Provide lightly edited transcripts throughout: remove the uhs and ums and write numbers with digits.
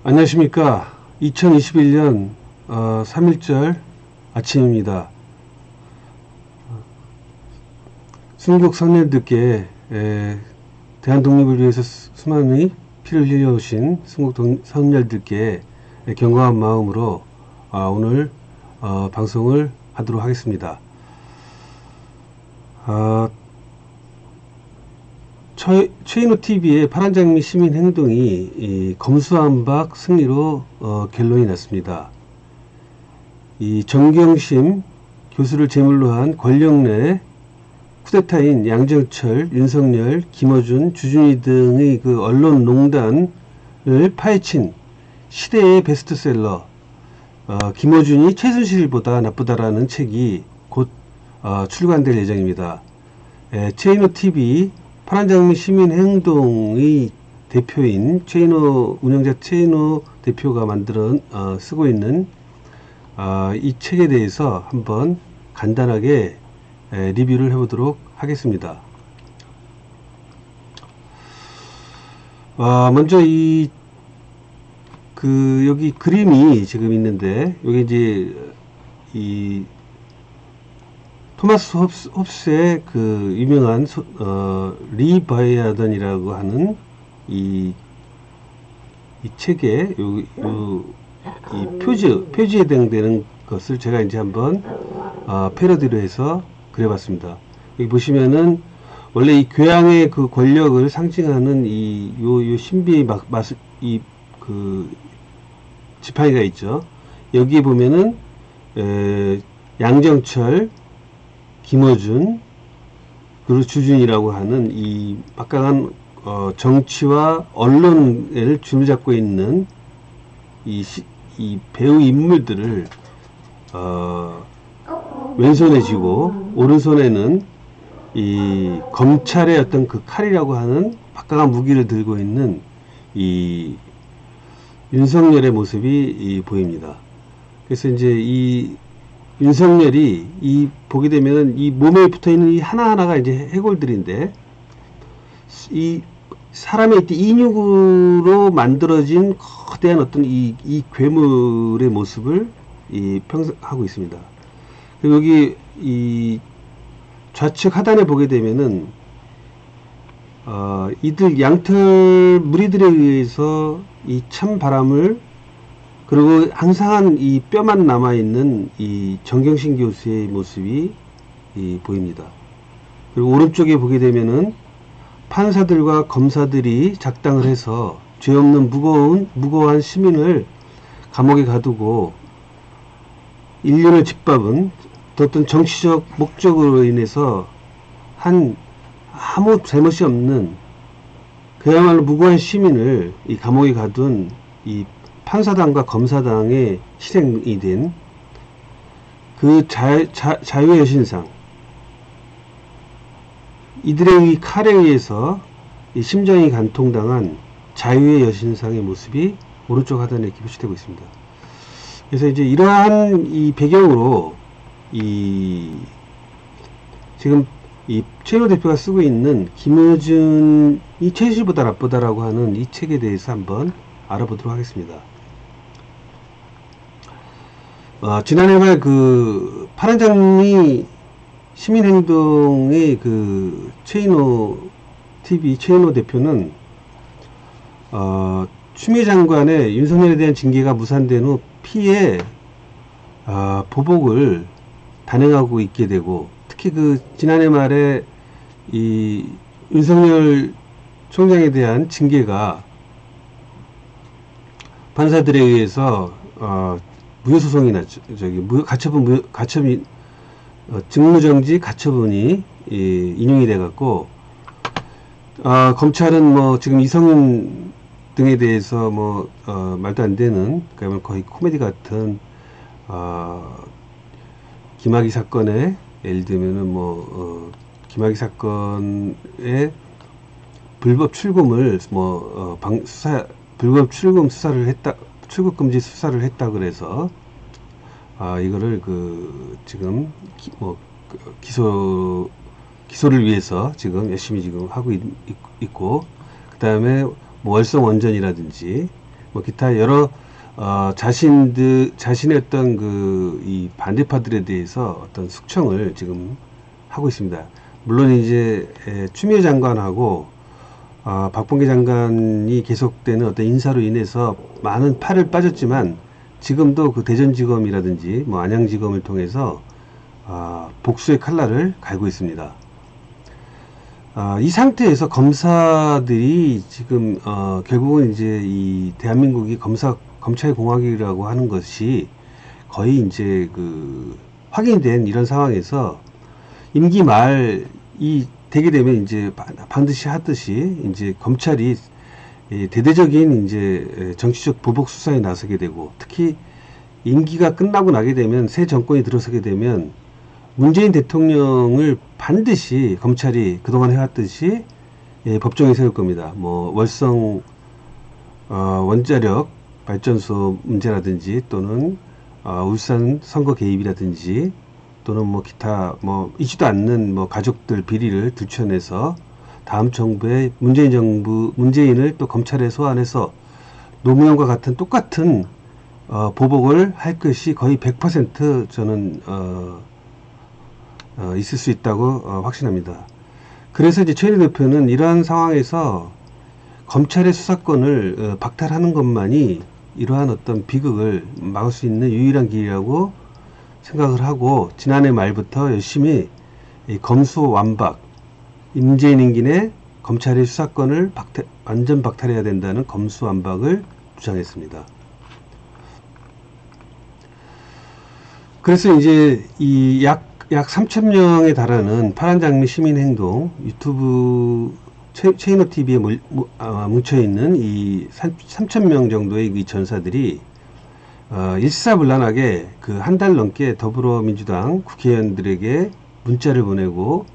안녕하십니까. 2021년 3일절 아침입니다. 순국 선열들께 대한 독립을 위해서 수많은 피를 흘려오신 순국 선열들께 경건한 마음으로 오늘 방송을 하도록 하겠습니다. 최인호TV의 파란장미 시민행동이 검수완박 승리로 결론이 났습니다. 이 정경심 교수를 제물로 한 권력 내 쿠데타인 양정철, 윤석열, 김어준, 주준희 등의 그 언론 농단을 파헤친 시대의 베스트셀러 김어준이 최순실보다 나쁘다라는 책이 곧 출간될 예정입니다. 최인호TV 파란장미 시민행동의 대표인 최인호 운영자 최인호 대표가 쓰고 있는 이 책에 대해서 한번 간단하게 리뷰를 해보도록 하겠습니다. 먼저 여기 그림이 지금 있는데, 여기 이제 토마스 홉스의 그 유명한 리바이아던이라고 하는 이 책에 이 표지에 해당되는 것을 제가 이제 한번 패러디로 해서 그려봤습니다. 여기 보시면은 원래 이 교양의 그 권력을 상징하는 요 신비의 그 지팡이가 있죠. 여기에 보면은 양정철, 김어준, 그리고 주준이라고 하는 이 막강한 정치와 언론을 줄잡고 있는 이 배우 인물들을 왼손에 쥐고 오른손에는 이 검찰의 어떤 그 칼이라고 하는 막강한 무기를 들고 있는 이 윤석열의 모습이 보입니다. 그래서 이제 이 윤석열이 보게 되면은 이 몸에 붙어 있는 이 하나하나가 이제 해골들인데, 이 사람의 인육으로 만들어진 거대한 어떤 이 괴물의 모습을 하고 있습니다. 그리고 여기 이 좌측 하단에 보게 되면은 이들 양털 무리들에 의해서 이 찬 바람을, 그리고 항상한 이 뼈만 남아있는 이 정경심 교수의 모습이 보입니다. 그리고 오른쪽에 보게 되면은 판사들과 검사들이 작당을 해서 죄 없는 무고한 시민을 감옥에 가두고 인륜을 짓밟은 어떤 정치적 목적으로 인해서 아무 잘못이 없는 그야말로 무고한 시민을 이 감옥에 가둔 이 판사당과 검사당의 희생이 된 그 자유의 여신상, 이들의 이 칼에 의해서 이 심정이 간통당한 자유의 여신상의 모습이 오른쪽 하단에 이렇게 표시되고 있습니다. 그래서 이제 이러한 이 배경으로 지금 이 최인호 대표가 쓰고 있는 김어준이 최순실보다 나쁘다라고 하는 이 책에 대해서 한번 알아보도록 하겠습니다. 지난해 말 그 파란장미 시민행동의 그 최인호 TV 최인호 대표는 추미애 장관의 윤석열에 대한 징계가 무산된 후 피해 보복을 단행하고 있게 되고, 특히 그 지난해 말에 이 윤석열 총장에 대한 징계가 판사들에 의해서 무효소송이 났죠. 직무정지 가처분이 인용이 돼갖고, 검찰은 뭐 지금 이성윤 등에 대해서 말도 안 되는, 그러면 거의 코미디 같은 김학의 사건에, 예를 들면은 김학의 사건에 불법 출금을 불법 출금 수사를 했다, 출국 금지 수사를 했다 그래서 이거를 지금 기소를 위해서 지금 열심히 지금 하고 있고, 그 다음에 월성 원전이라든지 뭐 기타 여러 자신의 어떤 이 반대파들에 대해서 어떤 숙청을 지금 하고 있습니다. 물론 이제 추미애 장관하고 박범계 장관이 계속되는 어떤 인사로 인해서 많은 팔을 빠졌지만 지금도 그 대전지검이라든지 뭐 안양지검을 통해서 복수의 칼날을 갈고 있습니다. 이 상태에서 검사들이 지금 결국은 이제 이 대한민국이 검찰공화국이라고 하는 것이 거의 이제 그 확인된 이런 상황에서 임기 말이 되게 되면 이제 반드시 하듯이 이제 검찰이 대대적인 이제 정치적 보복 수사에 나서게 되고, 특히 임기가 끝나고 나게 되면 새 정권이 들어서게 되면 문재인 대통령을 반드시 검찰이 그동안 해왔듯이 법정에 세울 겁니다. 뭐 월성 원자력 발전소 문제라든지 또는 울산 선거 개입이라든지 또는 뭐 기타 뭐 있지도 않는 뭐 가족들 비리를 들춰내서 다음 정부의 문재인을 또 검찰에 소환해서 노무현과 같은 똑같은 보복을 할 것이 거의 100% 저는 있을 수 있다고 확신합니다. 그래서 이제 최인희 대표는 이러한 상황에서 검찰의 수사권을 박탈하는 것만이 이러한 어떤 비극을 막을 수 있는 유일한 길이라고 생각을 하고, 지난해 말부터 열심히 검수완박, 임재인 임기내 검찰의 수사권을 완전 박탈해야 된다는 검수완박을 주장했습니다. 그래서 이제 이 약 3,000명에 달하는 파란장미 시민행동 유튜브 최인호 TV에 뭉쳐있는 이 3,000명 정도의 이 전사들이 일사불란하게 그 한 달 넘게 더불어민주당 국회의원들에게 문자를 보내고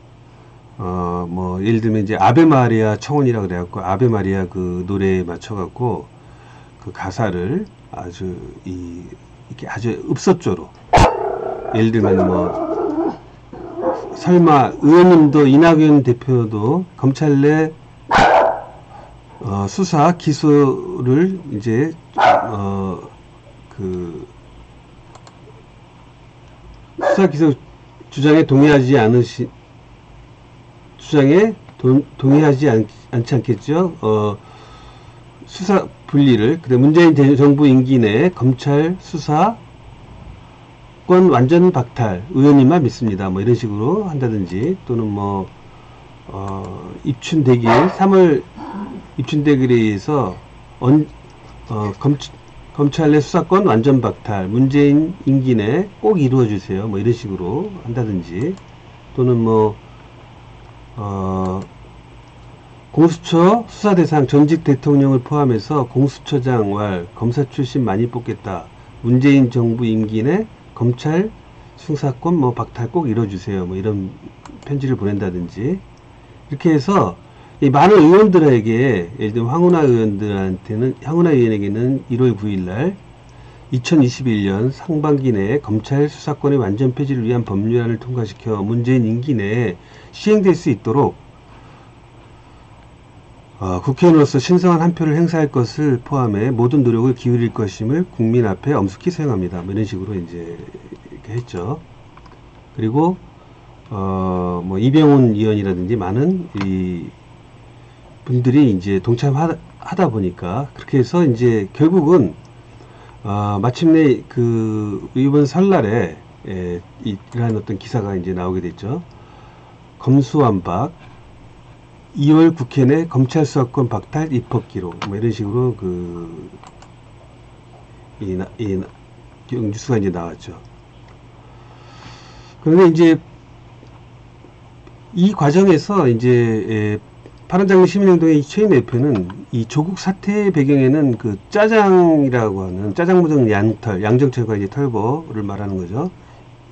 뭐 예를 들면 이제 아베 마리아 청혼이라 그래갖고 아베 마리아 그 노래에 맞춰갖고 그 가사를 아주 이렇게 아주 읍섭조로, 예를 들면 뭐 설마 의원님도 이낙연 대표도 검찰 내 수사 기소를 이제 그 수사 기소 주장에 동의하지 않지 않겠죠. 수사 분리를, 근데 문재인 정부 임기 내 검찰 수사권 완전 박탈, 의원님만 믿습니다. 뭐 이런 식으로 한다든지, 또는 뭐 입춘 대길 3월 입춘 대길에 의해서 검찰 내 수사권 완전 박탈, 문재인 임기 내 꼭 이루어주세요. 뭐 이런 식으로 한다든지, 또는 뭐 공수처 수사 대상 전직 대통령을 포함해서 공수처장 왈 검사 출신 많이 뽑겠다. 문재인 정부 임기 내 검찰 수사권 뭐 박탈 꼭 이뤄주세요. 뭐 이런 편지를 보낸다든지, 이렇게 해서 이 많은 의원들에게, 예를 들면 황운하 의원에게는 1월 9일 날 2021년 상반기 내에 검찰 수사권의 완전 폐지를 위한 법률안을 통과시켜 문재인 임기 내에 시행될 수 있도록 국회의원으로서 신성한 한 표를 행사할 것을 포함해 모든 노력을 기울일 것임을 국민 앞에 엄숙히 수행합니다. 뭐 이런 식으로 이제 이렇게 했죠. 그리고 뭐 이병훈 의원이라든지 많은 이 분들이 이제 동참하다 보니까, 그렇게 해서 이제 결국은 마침내 그 이번 설날에 이러한 어떤 기사가 이제 나오게 됐죠. 검수완박 2월 국회 내 검찰 수사권 박탈 입법 기록, 뭐 이런 식으로 이 뉴스가 이제 나왔죠. 그런데 이제 이 과정에서 이제 파란장미 시민행동의 최인호 대표는 이 조국 사태의 배경에는 그 짜장이라고 하는 짜장무정 양정철과 이제 털보를 말하는 거죠.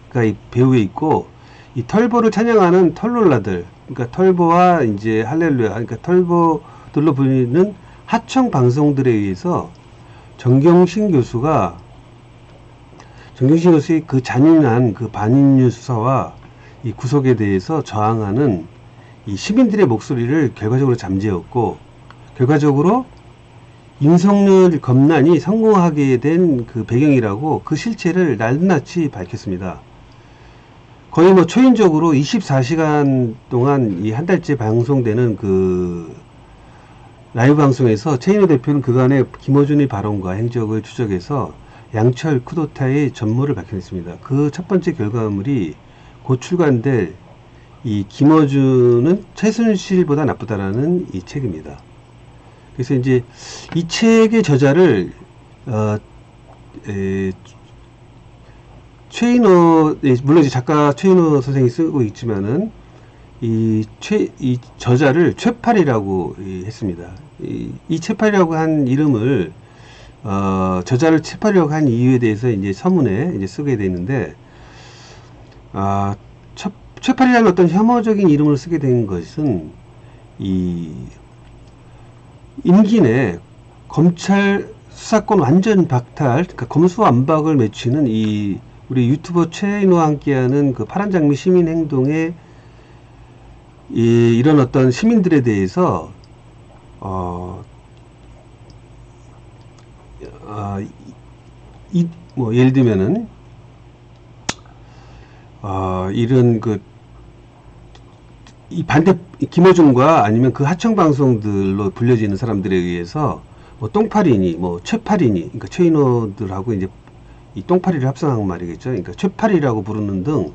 그러니까 이 배후에 있고, 이 털보를 찬양하는 털롤라들, 그러니까 털보와 이제 할렐루야, 그러니까 털보들로 불리는 하청 방송들에 의해서 정경심 교수의 그 잔인한 그 반인류 수사와 이 구속에 대해서 저항하는 이 시민들의 목소리를 결과적으로 잠재웠고, 결과적으로 윤석열 검난이 성공하게 된 그 배경이라고 그 실체를 낱낱이 밝혔습니다. 거의 뭐 초인적으로 24시간 동안 이 한 달째 방송되는 그 라이브 방송에서 최인호 대표는 그간의 김어준의 발언과 행적을 추적해서 양철 쿠데타의 전모를 밝혀냈습니다. 그 첫 번째 결과물이 곧 출간될 이 김어준은 최순실보다 나쁘다라는 이 책입니다. 그래서 이제 이 책의 저자를 최인호, 물론 이제 작가 최인호 선생이 쓰고 있지만은 이 저자를 최팔이라고 했습니다. 이 최팔이라고 한 이름을 저자를 최팔이라고 한 이유에 대해서 이제 서문에 이제 쓰게 되는데, 최팔이라는 어떤 혐오적인 이름을 쓰게 된 것은 이 임기 내 검찰 수사권 완전 박탈, 그러니까 검수완박을 외치는 이 우리 유튜버 최인호와 함께하는 그 파란장미 시민행동의 이런 어떤 시민들에 대해서 뭐 예를 들면은 이런 이 반대 김어준과 아니면 그 하청 방송들로 불려지는 사람들에 의해서 뭐 똥파리니 뭐 최파리니, 그러니까 최인호들하고 이제 이 똥파리를 합성한 말이겠죠. 그러니까 최파리라고 부르는 등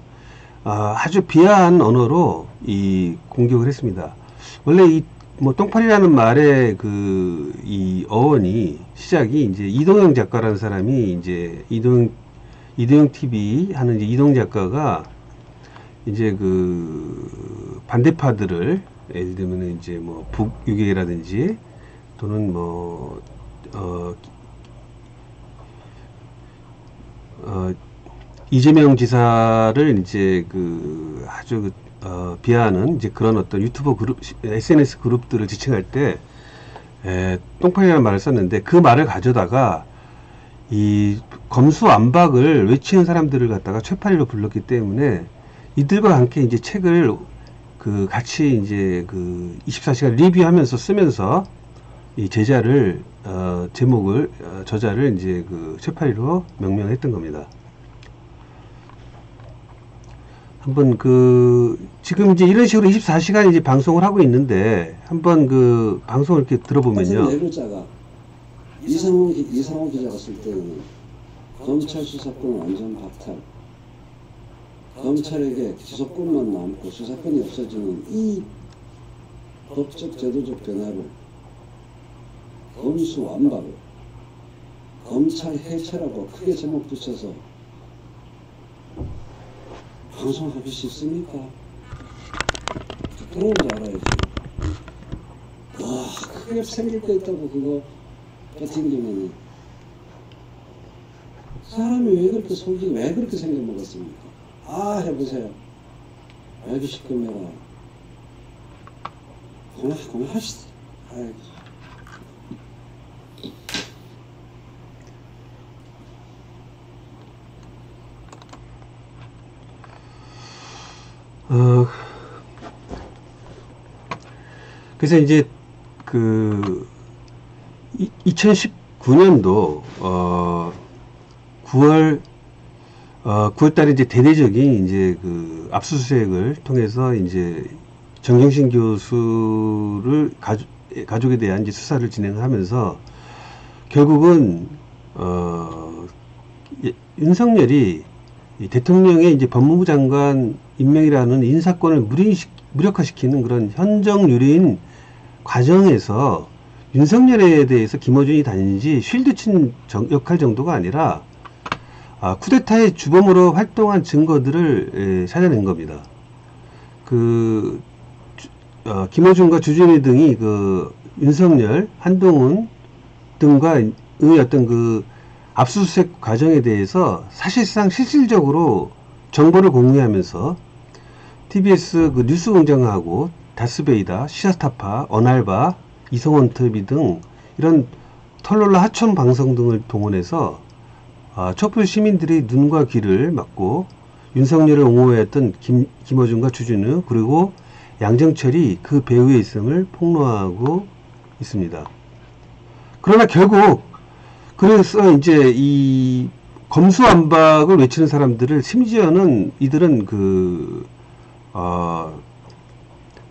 아주 비하한 언어로 이 공격을 했습니다. 원래 이 뭐 똥파리라는 말의 이 어원이 시작이 이제 이동영 작가라는 사람이 이제 이동영 TV 하는 이제 이동 작가가 이제 그 반대파들을 예를 들면 이제 뭐 북유계라든지 또는 뭐 이재명 지사를 이제 아주 비하하는 이제 그런 어떤 유튜버 그룹, SNS 그룹들을 지칭할 때 똥파리라는 말을 썼는데, 그 말을 가져다가 이 검수완박을 외치는 사람들을 갖다가 최파리로 불렀기 때문에 이들과 함께 이제 책을 같이 이제 24시간 리뷰하면서 쓰면서 이 제자를 제목을 저자를 이제 최파리로 명명했던 겁니다. 한번 지금 이제 이런 식으로 24시간 이제 방송을 하고 있는데, 한번 방송을 이렇게 들어보면요. 내부자가 이상호 기자가 쓸 때는 검찰 수사권 완전 박탈, 검찰에게 기소권만 남고 수사권이 없어지는 이 법적 제도적 변화를 검수완박을 검찰 해체라고 크게 제목 붙여서 방송하기 쉽습니까? 그런 줄 알아야지. 와, 크게 생길 거 있다고 그거 같은 경우는 사람이 왜 그렇게 속이 왜 그렇게 생겨먹었습니까? 해보세요. 알기 시끄매라. 그만하시다. 그래서 이제 2019년도 9월 달에 이제 대대적인 이제 압수수색을 통해서 이제 정경심 교수를 가족에 대한 이제 수사를 진행하면서 결국은 윤석열이 이 대통령의 이제 법무부 장관 임명이라는 인사권을 무력화시키는 그런 현정유린 과정에서 윤석열에 대해서 김어준이 단지 쉴드 친 역할 정도가 아니라 쿠데타의 주범으로 활동한 증거들을 찾아낸 겁니다. 김어준과 주진우 등이 윤석열, 한동훈 등과의 어떤 압수수색 과정에 대해서 사실상 실질적으로 정보를 공유하면서 TBS 뉴스공장하고 다스베이다, 시사스타파, 어날바, 이성원 TV 등 이런 털롤라 하청 방송 등을 동원해서 촛불 시민들이 눈과 귀를 막고 윤석열을 옹호했던 김어준과 주진우 그리고 양정철이 그 배후에 있음을 폭로하고 있습니다. 그러나 결국 그래서 이제 이 검수완박을 외치는 사람들을 심지어는 이들은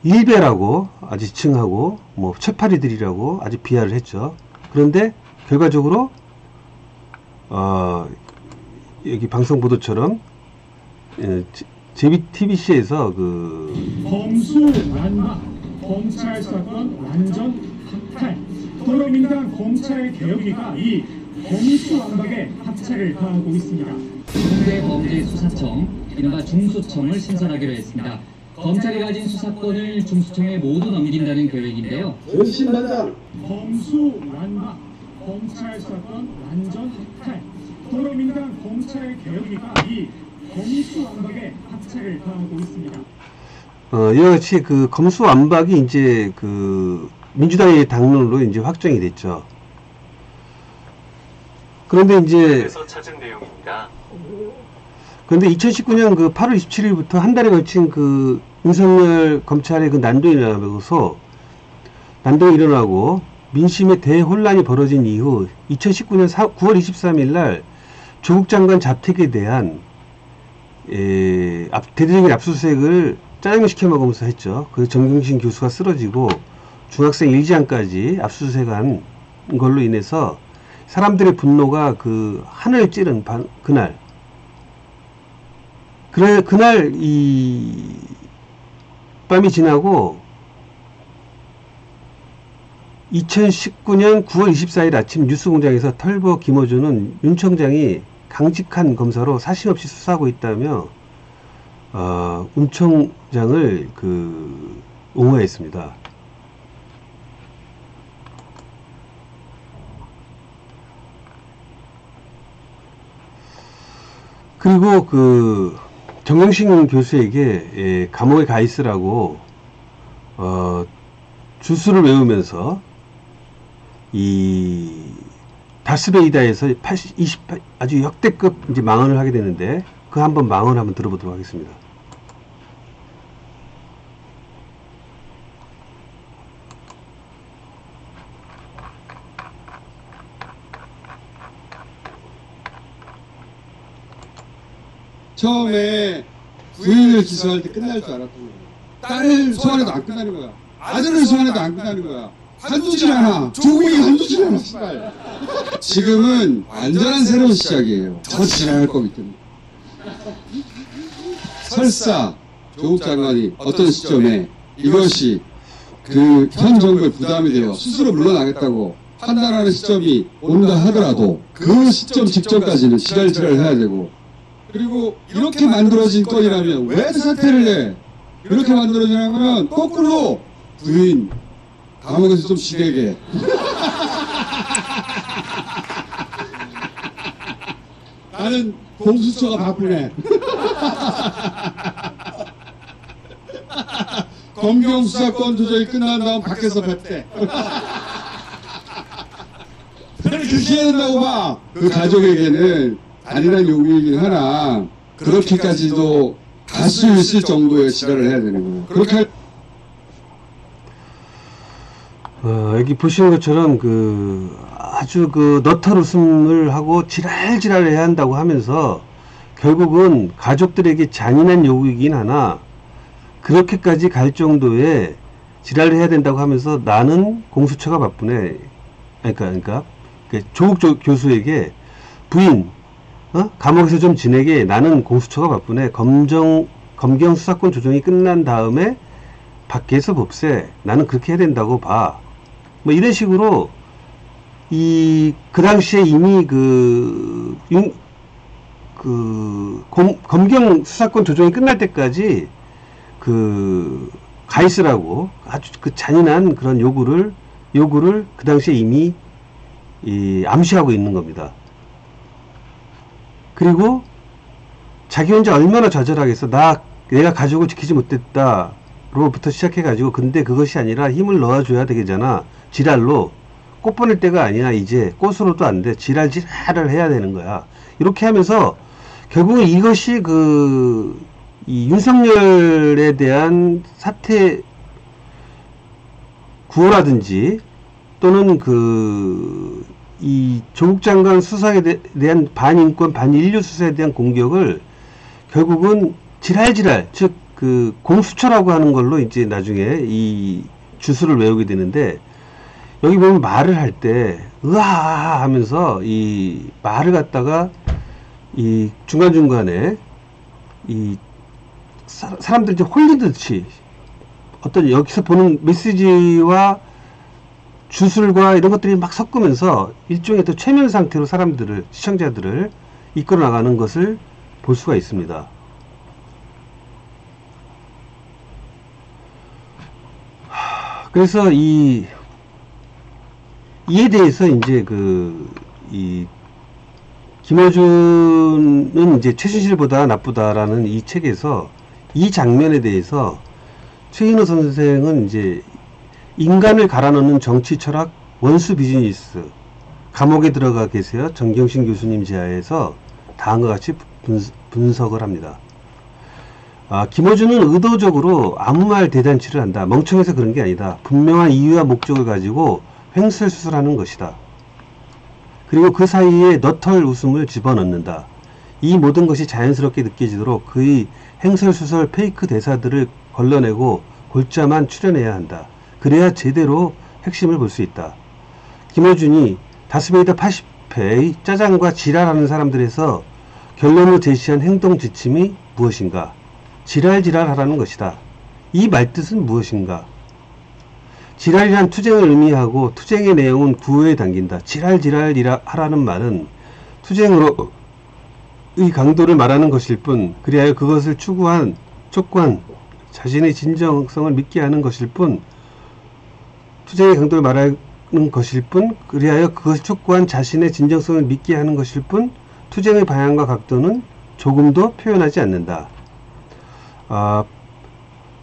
일베라고 아주 지칭하고 뭐 최파리들이라고 아주 비하를 했죠. 그런데 결과적으로 여기 방송 보도처럼 JTBC에서 검수완박, 검찰 사건 완전 박탈, 더불어민주당 검찰 개혁위가 이 검수완박에 합차를 가하고 있습니다. 중대범죄수사청, 이른바 중수청을 신설하기로 했습니다. 검찰이 가진 수사권을 중수청에 모두 넘긴다는 계획인데요. 전신반장 검수완박, 검찰 사건 완전 박탈, 더불어민주당 검찰 개혁위가 이 검수완박에 합차를 가하고 있습니다. 이와 같이 검수완박이 이제 민주당의 당론으로 이제 확정이 됐죠. 그런데 이제 그래서 찾은 내용입니다. 그런데 2019년 8월 27일부터 한 달에 걸친 윤석열 검찰의 난동이 일어나고 민심의 대혼란이 벌어진 이후 2019년 9월 23일 날 조국 장관 자택에 대한 대대적인 압수수색을 짜장면 시켜 먹으면서 했죠. 그 정경심 교수가 쓰러지고 중학생 일지안까지 압수수색한 걸로 인해서 사람들의 분노가 하늘을 찌른 그날 이 밤이 지나고 2019년 9월 24일 아침 뉴스공장에서 털보 김어준은 윤 청장이 강직한 검사로 사심 없이 수사하고 있다며 윤 청장을 옹호했습니다. 그리고 정경심 교수에게 감옥에 가 있으라고 주술을 외우면서 이 다스베이다에서 아주 역대급 이제 망언을 하게 되는데 한번 망언을 한번 들어보도록 하겠습니다. 처음에 부인을 기소할 때 끝날 줄 알았던 거야. 딸을 소환해도 안 끝나는 거야. 아들을 소환해도 안 끝나는 거야. 한두질 않아. 조국이 한두질 않아. 씨발. 지금은 완전한 새로운 시작이에요. 더 지나갈 거기 때문에. 설사 조국 장관이 어떤 시점에 이것이 현 정부의 부담이 되어 스스로 물러나겠다고 판단하는 시점이 온다 하더라도 그 시점 직전까지는 지랄지랄 해야 되고, 그리고 이렇게 만들어진 건이라면 왜 사퇴를 해? 이렇게 만들어지냐면 거꾸로 부인 감옥에서 좀 쉬게. 나는 공수처가 바쁘네. 검경 수사권 조정이 끝난 다음 밖에서 뵙대. 그렇게 해야 된다고 봐. 그 가족에게는 잔인한 요구이긴 하나 그렇게까지도 갈 수 있을 정도의 지랄을 해야 되는 거예요. 그렇게 여기 보시는 것처럼 아주 너털 웃음을 하고 지랄지랄 해야 한다고 하면서 결국은 가족들에게 잔인한 요구이긴 하나 그렇게까지 갈 정도의 지랄을 해야 된다고 하면서 나는 공수처가 바쁘네. 그러니까 조국 교수에게 부인 감옥에서 좀 지내게, 나는 공수처가 바쁘네. 검경 수사권 조정이 끝난 다음에 밖에서 봅세. 나는 그렇게 해야 된다고 봐. 뭐 이런 식으로 그 당시에 이미 검경 수사권 조정이 끝날 때까지 가 있으라고 아주 잔인한 그런 요구를 그 당시에 이미 암시하고 있는 겁니다. 그리고 자기 혼자 얼마나 좌절하겠어. 내가 가족을 지키지 못했다 로부터 시작해가지고, 근데 그것이 아니라 힘을 넣어줘야 되겠잖아. 지랄로 꽃 보낼 때가 아니야. 이제 꽃으로도 안 돼. 지랄을 해야 되는 거야. 이렇게 하면서 결국은 이것이 이 윤석열에 대한 사태 구호라든지 또는 이 조국 장관 수사에 대한 반인권, 반인류 수사에 대한 공격을 결국은 지랄지랄, 즉 공수처라고 하는 걸로 이제 나중에 이 주술을 외우게 되는데, 여기 보면 말을 할 때 으아 하면서 이 말을 갖다가 이 중간중간에 이 사람들이 이제 홀리듯이 어떤 여기서 보는 메시지와 주술과 이런 것들이 막 섞으면서 일종의 또 최면 상태로 사람들을, 시청자들을 이끌어 나가는 것을 볼 수가 있습니다. 그래서 이에 대해서 이제 이 김어준은 이제 최순실보다 나쁘다라는 이 책에서 이 장면에 대해서 최인호 선생은 이제 인간을 갈아넣는 정치 철학 원수 비즈니스, 감옥에 들어가 계세요. 정경심 교수님 지하에서 다음과 같이 분석을 합니다. 김어준은 의도적으로 아무 말 대잔치를 한다. 멍청해서 그런 게 아니다. 분명한 이유와 목적을 가지고 횡설수설하는 것이다. 그리고 그 사이에 너털 웃음을 집어넣는다. 이 모든 것이 자연스럽게 느껴지도록 그의 횡설수설 페이크 대사들을 걸러내고 골자만 추려내야 한다. 그래야 제대로 핵심을 볼 수 있다. 김어준이 다스베이더 80회의 짜장과 지랄하는 사람들에서 결론을 제시한 행동 지침이 무엇인가? 지랄지랄하라는 것이다. 이 말뜻은 무엇인가? 지랄이란 투쟁을 의미하고 투쟁의 내용은 구호에 담긴다. 지랄지랄하라는 말은 투쟁으로의 강도를 말하는 것일 뿐, 그리하여 그것을 촉구한 자신의 진정성을 믿게 하는 것일 뿐, 투쟁의 강도를 말하는 것일 뿐, 그리하여 그것을 촉구한 자신의 진정성을 믿게 하는 것일 뿐, 투쟁의 방향과 각도는 조금도 표현하지 않는다.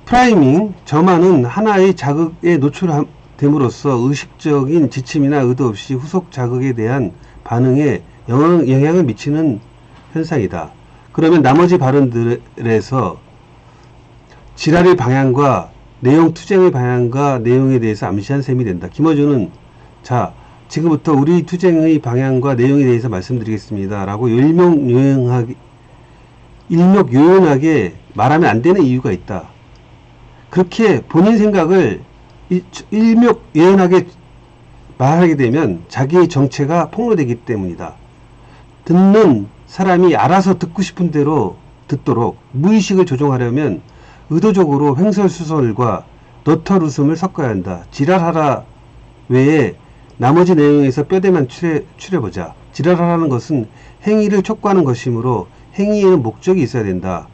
프라이밍, 점화는 하나의 자극에 노출됨으로써 의식적인 지침이나 의도 없이 후속 자극에 대한 반응에 영향을 미치는 현상이다. 그러면 나머지 발언들에서 지랄의 방향과 내용, 투쟁의 방향과 내용에 대해서 암시한 셈이 된다. 김어준은 자, 지금부터 우리 투쟁의 방향과 내용에 대해서 말씀드리겠습니다. 라고 일목요연하게 말하면 안 되는 이유가 있다. 그렇게 본인 생각을 일목요연하게 말하게 되면 자기의 정체가 폭로되기 때문이다. 듣는 사람이 알아서 듣고 싶은 대로 듣도록 무의식을 조종하려면 의도적으로 횡설수설과 너털 웃음을 섞어야 한다. 지랄하라 외에 나머지 내용에서 뼈대만 추려보자. 지랄하라는 것은 행위를 촉구하는 것이므로 행위에는 목적이 있어야 된다.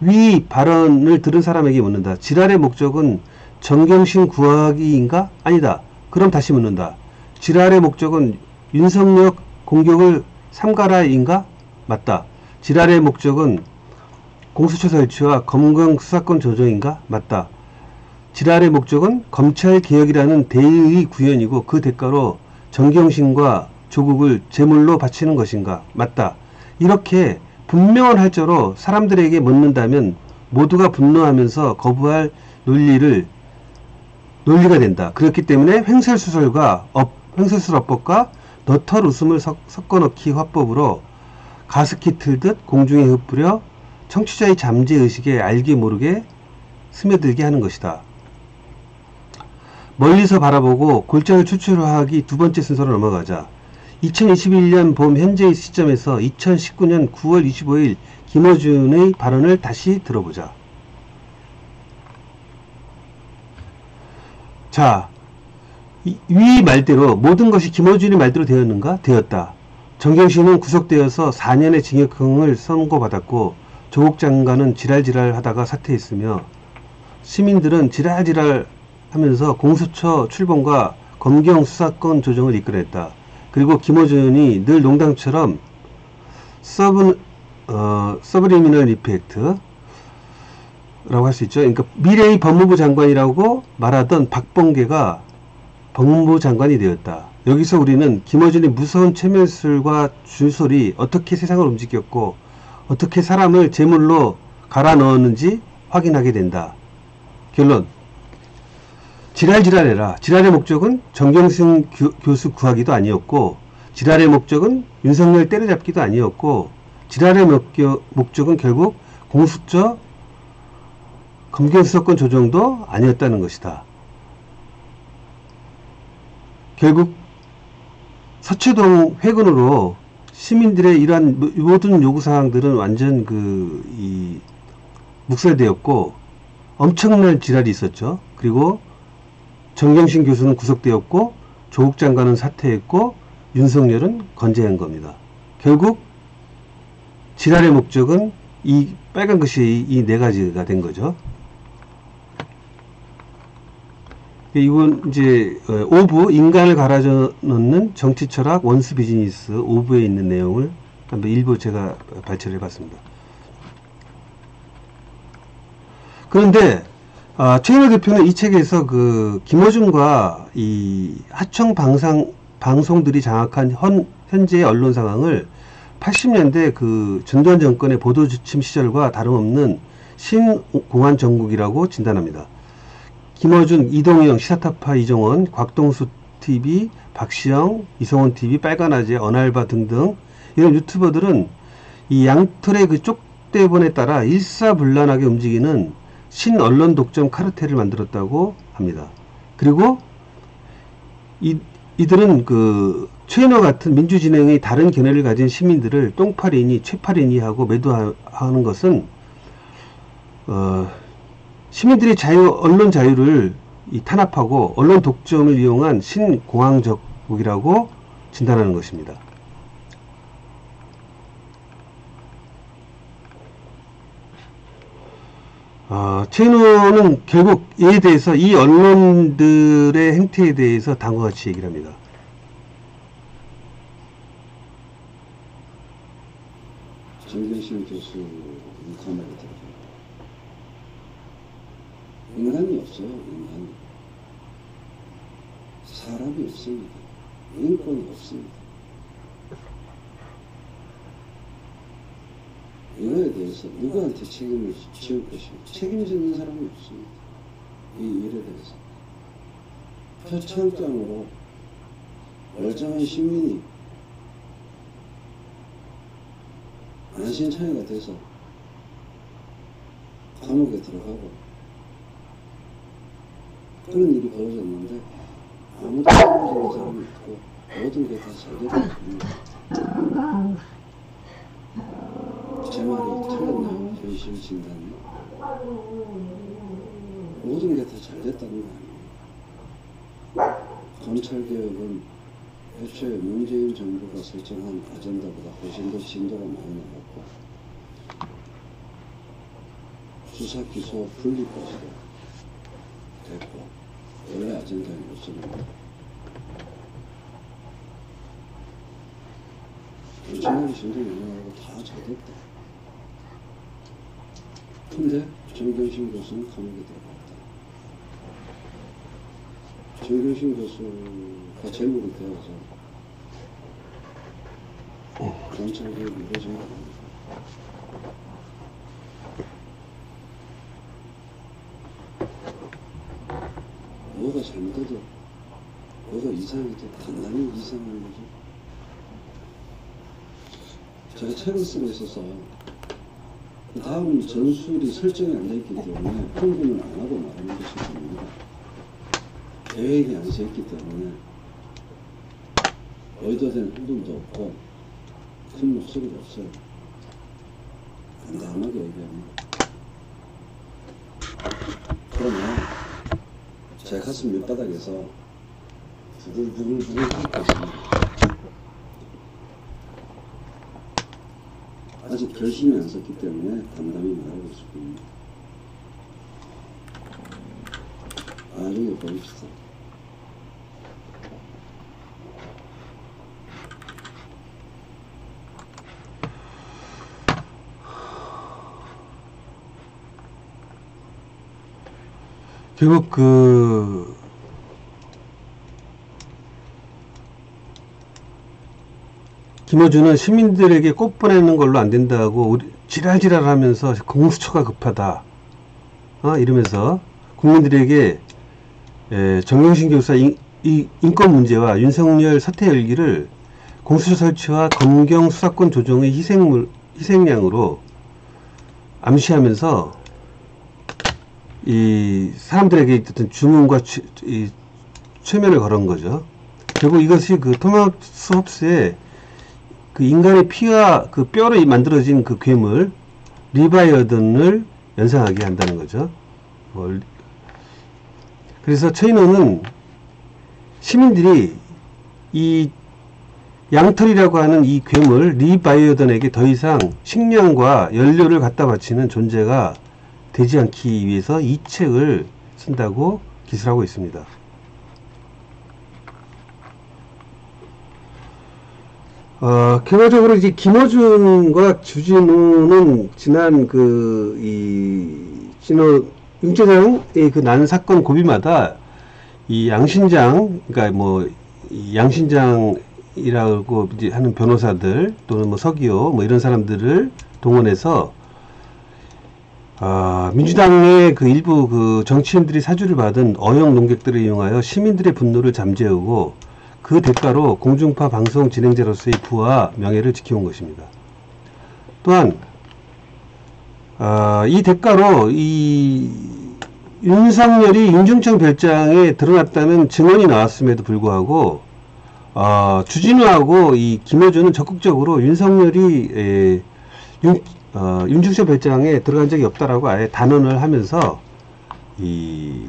위 발언을 들은 사람에게 묻는다. 지랄의 목적은 정경심 구하기인가? 아니다. 그럼 다시 묻는다. 지랄의 목적은 윤석열 공격을 삼가라인가? 맞다. 지랄의 목적은 공수처 설치와 검경 수사권 조정인가? 맞다. 지랄의 목적은 검찰 개혁이라는 대의의 구현이고 그 대가로 정경심과 조국을 제물로 바치는 것인가? 맞다. 이렇게 분명한 할자로 사람들에게 묻는다면 모두가 분노하면서 거부할 논리가 된다. 그렇기 때문에 횡설수설법과 너털 웃음을 섞어넣기 화법으로 가습기 틀듯 공중에 흩뿌려 청취자의 잠재의식에 알게 모르게 스며들게 하는 것이다. 멀리서 바라보고 골자를 추출하기 두 번째 순서로 넘어가자. 2021년 봄 현재의 시점에서 2019년 9월 25일 김어준의 발언을 다시 들어보자. 자, 위 말대로 모든 것이 김어준의 말대로 되었는가? 되었다. 정경심은 구속되어서 4년의 징역형을 선고받았고 조국 장관은 지랄지랄 하다가 사퇴했으며 시민들은 지랄지랄 하면서 공수처 출범과 검경 수사권 조정을 이끌어냈다. 그리고 김어준이 늘 농담처럼 서브리미널 이펙트 라고 할 수 있죠. 그러니까 미래의 법무부 장관이라고 말하던 박범계가 법무부 장관이 되었다. 여기서 우리는 김어준의 무서운 최면술과 줄소리, 어떻게 세상을 움직였고 어떻게 사람을 제물로 갈아 넣었는지 확인하게 된다. 결론. 지랄해라. 지랄의 목적은 정경심 교수 구하기도 아니었고, 지랄의 목적은 윤석열 때려잡기도 아니었고, 지랄의 목적은 결국 공수처 검경수사권 조정도 아니었다는 것이다. 결국 서초동 회군으로 시민들의 이러한 모든 요구사항들은 완전 묵살되었고, 엄청난 지랄이 있었죠. 그리고 정경심 교수는 구속되었고, 조국 장관은 사퇴했고, 윤석열은 건재한 겁니다. 결국 지랄의 목적은 이 빨간 글씨 이 네 가지가 된 거죠. 이건 이제 5부 인간을 갈아져 넣는 정치 철학 원스 비즈니스 5부에 있는 내용을 한번 일부 제가 발췌를 해봤습니다. 그런데 최인호 대표는 이 책에서 김어준과 이 하청 방송들이 장악한 현재의 언론 상황을 80년대 전두환 정권의 보도지침 시절과 다름없는 신공안 정국이라고 진단합니다. 김어준, 이동영, 시사타파 이종원, 곽동수 TV, 박시영, 이성훈 TV, 빨간아재, 언알바 등등 이런 유튜버들은 이 양털의 쪽대본에 따라 일사불란하게 움직이는 신언론 독점 카르텔을 만들었다고 합니다. 그리고 이들은 최인호 같은 민주진영의 다른 견해를 가진 시민들을 똥파리니 최파리니 하고 매도하는 것은 시민들의 언론 자유를 탄압하고 언론 독점을 이용한 신공황정국이라고 진단하는 것입니다. 최인호는 결국 이에 대해서 이 언론들의 행태에 대해서 다음과 같이 얘기를 합니다. 정경심 교수 카메라 들어가. 인간이 없어요. 인간. 사람이 없습니다. 인권이 없습니다. 이거에 대해서 누구한테 책임을 지을 것입니다. 책임지는 사람이 없습니다. 이 일에 대해서. 표창장으로 멀쩡한 시민이 안신창이가 돼서 감옥에 들어가고 그런 일이 벌어졌는데 아무도 책임지는 사람이 없고 모든 게 다 잘 됐거든요. 제 말이 틀렸나요? 현실 진단이. 모든 게 다 잘 됐다는 거 아니에요. 검찰개혁은 애초에 문재인 정부가 설정한 아젠다보다 훨씬 더 진도가 많이 나갔고 수사 기소 분리까지도 됐고 원래 아젠다로서는 정말 신경 영향하고 다 잘 됐다. 근데 정경심 교수는 감옥에 들어갔다. 정경심 교수가 제목이 되어서 검찰개혁이 이루어진 거 아닙니까? 뭐가 잘못해도 뭐가 이상해도 단단히 이상한 거죠. 제가 책을 쓰고 있어서 그 다음 전술이 설정이 안 돼 있기 때문에 평균을 안 하고 말하는 것이 아닙니다. 계획이 안 서 있기 때문에 의도된 부분도 없고 큰 목소리가 없어요. 간단하게 얘기합니다. 그러면 제 가슴 밑바닥에서 부글부글 할 것입니다. 아직 결심이 안 섰기 때문에 담담히 말하고 있습니다. 나중에 보입시다. 결국 김어준은 시민들에게 꽃 보내는 걸로 안 된다고 지랄지랄 하면서 공수처가 급하다 이러면서 국민들에게 정경심 교사 인권 문제와 윤석열 사퇴 열기를 공수처 설치와 검경 수사권 조정의 희생양으로 암시하면서 이 사람들에게 어떤 주문과 최면을 걸은 거죠. 결국 이것이 그 토마스 홉스의 그 인간의 피와 그 뼈로 만들어진 그 괴물 리바이어던을 연상하게 한다는 거죠. 그래서 최인호는 시민들이 이 양털이라고 하는 이 괴물 리바이어던에게 더 이상 식량과 연료를 갖다 바치는 존재가 되지 않기 위해서 이 책을 쓴다고 기술하고 있습니다. 결과적으로 이제 김어준과 주진우는 지난 윤재장의 그 난 사건 고비마다 이 양신장, 그러니까 뭐, 이 양신장이라고 이제 하는 변호사들 또는 뭐 서기호 뭐 이런 사람들을 동원해서 민주당의 그 일부 그 정치인들이 사주를 받은 어용 농객들을 이용하여 시민들의 분노를 잠재우고 그 대가로 공중파 방송 진행자로서의 부와 명예를 지켜온 것입니다. 또한 이 대가로 이 윤석열이 윤중천 별장에 드러났다는 증언이 나왔음에도 불구하고 주진우하고 이 김어준은 적극적으로 윤석열이 윤중천 별장에 들어간 적이 없다라고 아예 단언을 하면서 이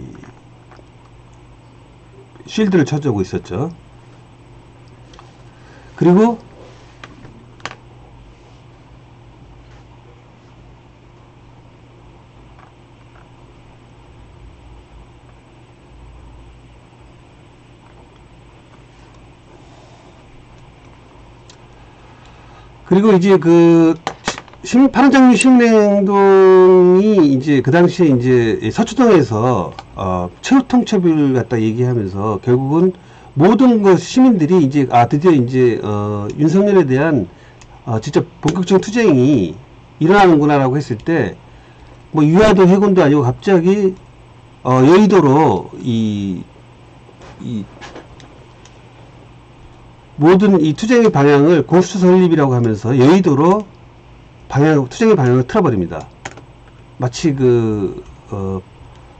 쉴드를 쳐주고 있었죠. 그리고 이제 그 파란장미 시민행동이 이제 그 당시에 이제 서초동에서 최후 통첩을 갖다 얘기하면서 결국은 모든 그 시민들이 이제 드디어 이제 윤석열에 대한 직접 본격적인 투쟁이 일어나는구나라고 했을 때 뭐 유아도 해군도 아니고 갑자기 여의도로 이 모든 이 투쟁의 방향을 공수처 설립이라고 하면서 여의도로 투쟁의 방향을 틀어버립니다. 마치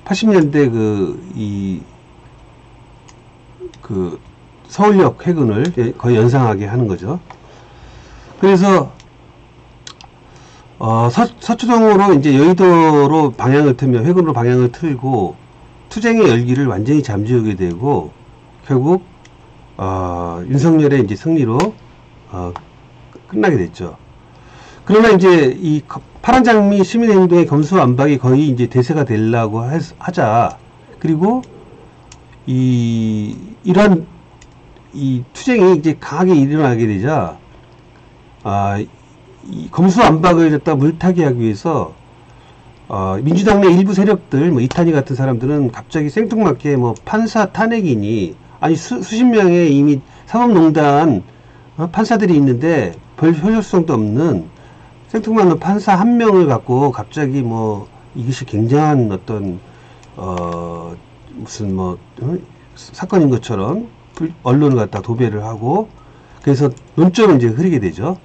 80년대 서울역 해군을 거의 연상하게 하는 거죠. 그래서 서초동으로 이제 여의도로 방향을 틀며 회군으로 방향을 틀고 투쟁의 열기를 완전히 잠재우게 되고 결국 윤석열의 이제 승리로 끝나게 됐죠. 그러나 이제 이 파란장미 시민행동의 검수완박이 거의 이제 대세가 되려고 하자, 그리고 이러한 이 투쟁이 이제 강하게 일어나게 되자, 이 검수완박을 갖다 물타기 하기 위해서 민주당 내 일부 세력들, 뭐 이탄희 같은 사람들은 갑자기 생뚱맞게 뭐 판사 탄핵이니, 아니 수십 명의 이미 사법농단 판사들이 있는데 별 효력성도 없는 생뚱맞는 판사 한 명을 갖고 갑자기 뭐 이것이 굉장한 어떤 무슨 뭐 사건인 것처럼 언론을 갖다 도배를 하고, 그래서 논점을 이제 흐리게 되죠.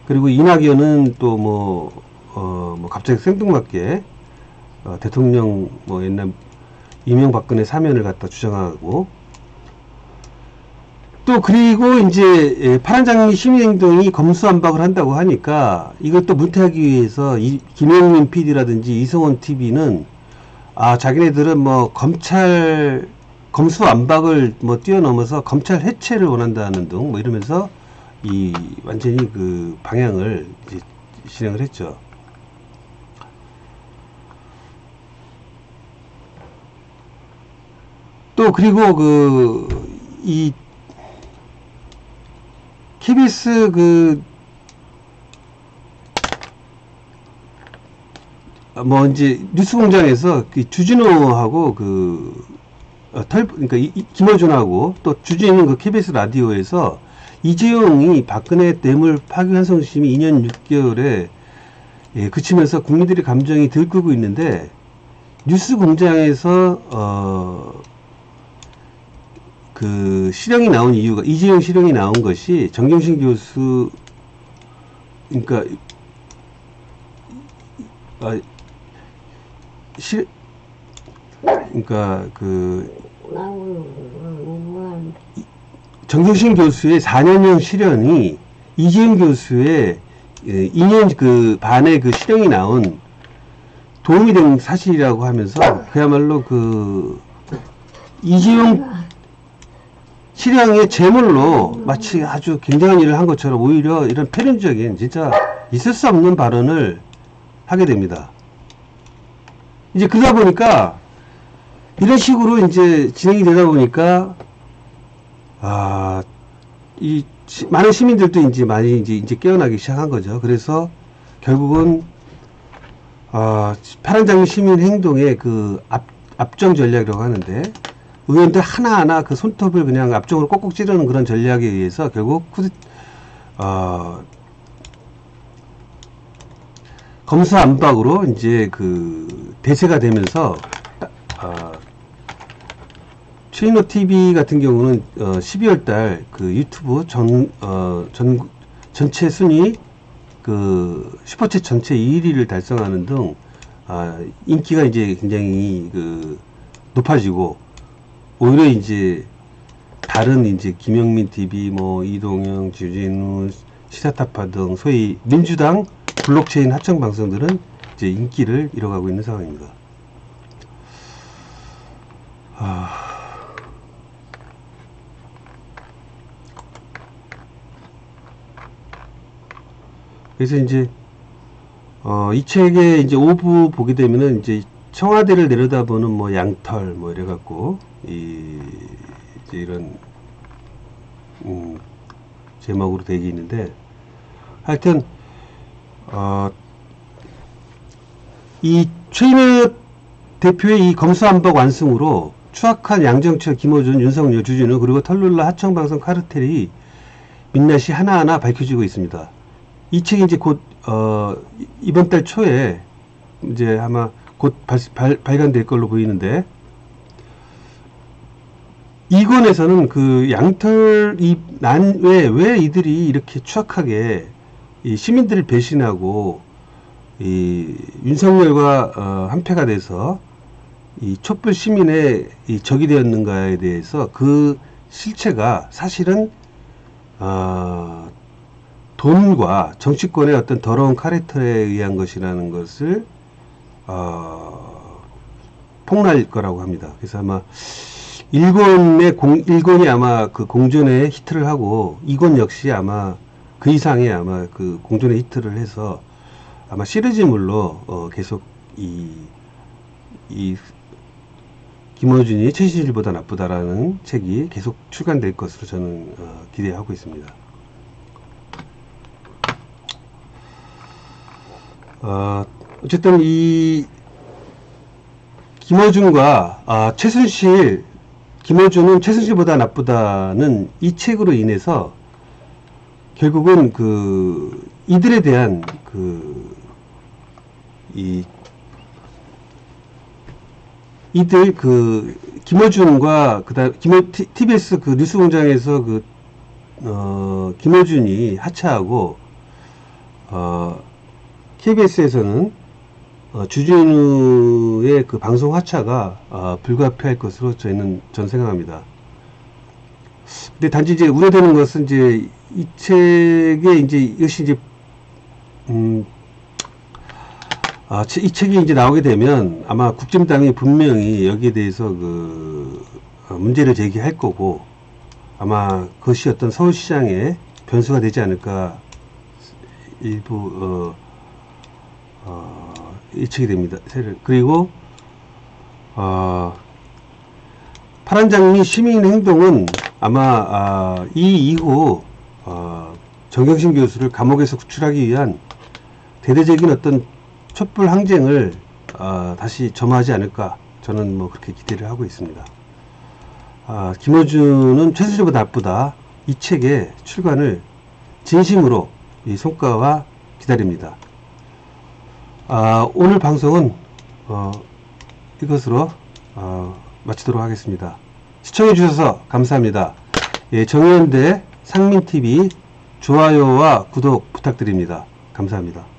그리고 이낙연은 또 뭐 갑자기 생뚱맞게 대통령 뭐 옛날 이명박근혜 사면을 갖다 주장하고, 또 그리고 이제 파란장미 시민행동이 검수완박을 한다고 하니까 이걸 또 문태하기 위해서 김영민 PD라든지 이성원 TV는 자기네들은 뭐 검수완박을 뭐 뛰어넘어서 검찰 해체를 원한다는 등 뭐 이러면서 완전히 그 방향을 이제 진행을 했죠. 또 그리고 KBS 뭐 이제 뉴스공장에서 주진우하고 그러니까 김어준하고 또 주진우는 KBS 라디오에서 이재용이 박근혜 뇌물 파기환송심이 2년 6개월에 그치면서 국민들의 감정이 들끓고 있는데 뉴스공장에서 그 실형이 나온 이유가, 이재용 실형이 나온 것이 정경심 교수, 그러니까 그러니까 그 정경심 교수의 4년형 실형이 이재용 교수의 2년 그 반의 그 실형이 나온 도움이 된 사실이라고 하면서 그야말로 그 이재용 실형의 제물로 마치 아주 굉장한 일을 한 것처럼 오히려 이런 패륜적인 진짜 있을 수 없는 발언을 하게 됩니다. 이제 그러다 보니까 이런 식으로 이제 진행이 되다 보니까 이 많은 시민들도 이제 많이 이제 깨어나기 시작한 거죠. 그래서 결국은 파란장미 시민 행동의 그 압정 전략이라고 하는데, 의원들 하나하나 그 손톱을 그냥 앞쪽으로 꼭꼭 찌르는 그런 전략에 의해서 결국 검사 안박으로 이제 그 대세가 되면서 최인호 TV 같은 경우는 12월 달 그 유튜브 전체 순위 그 슈퍼챗 전체 1위를 달성하는 등 인기가 이제 굉장히 그 높아지고, 오히려 이제 다른 이제 김영민 TV, 뭐 이동영, 주진우, 시사타파 등 소위 민주당 블록체인 하청 방송들은 이제 인기를 잃어가고 있는 상황입니다. 그래서 이제 이 책의 이제 5부 보게 되면은 이제 청와대를 내려다보는 뭐 양털 뭐 이래갖고 이제 이런 제목으로 되어 있는데, 하여튼 이 최인호 대표의 이 검수안박 완승으로 추악한 양정철, 김어준, 윤석열, 주진우 그리고 털룰라 하청방송 카르텔이 민낯이 하나하나 밝혀지고 있습니다. 이 책이 이제 곧 이번 달 초에 이제 아마 곧 발간될 걸로 보이는데, 이 권에서는 그 양털 왜 이들이 이렇게 추악하게 이 시민들을 배신하고 이 윤석열과 한패가 돼서 이 촛불 시민의 이 적이 되었는가에 대해서 그 실체가 사실은 돈과 정치권의 어떤 더러운 카레터에 의한 것이라는 것을 폭로할 거라고 합니다. 그래서 아마 1권이 아마 그 공존에 히트를 하고 2권 역시 아마 그 이상의 아마 그 공존에 히트를 해서 아마 시리즈물로 계속 이 김어준이 최신실보다 나쁘다라는 책이 계속 출간될 것으로 저는 기대하고 있습니다. 어쨌든 이 김어준과 최순실, 김어준은 최순실보다 나쁘다는 이 책으로 인해서 결국은 그 이들에 대한 이들 그 김어준과 그다음 TBS 그 뉴스공장에서 그 김어준이 하차하고 KBS에서는 주진우의 그 방송 하차가 불가피할 것으로 전 생각합니다. 근데 단지 이제 우려되는 것은 이제 이 책에 이제 이것이 이제 이 책이 이제 나오게 되면 아마 국힘당이 분명히 여기에 대해서 그 문제를 제기할 거고, 아마 그것이 어떤 서울시장의 변수가 되지 않을까 일부 예측이 됩니다. 그리고 파란장미 시민 행동은 아마 이 이후 정경심 교수를 감옥에서 구출하기 위한 대대적인 어떤 촛불 항쟁을 다시 점화하지 않을까, 저는 뭐 그렇게 기대를 하고 있습니다. 김어준은 최순실보다 나쁘다, 이 책의 출간을 진심으로 이 성과와 기다립니다. 오늘 방송은 이것으로 마치도록 하겠습니다. 시청해주셔서 감사합니다. 예, 정의연대 상민TV 좋아요와 구독 부탁드립니다. 감사합니다.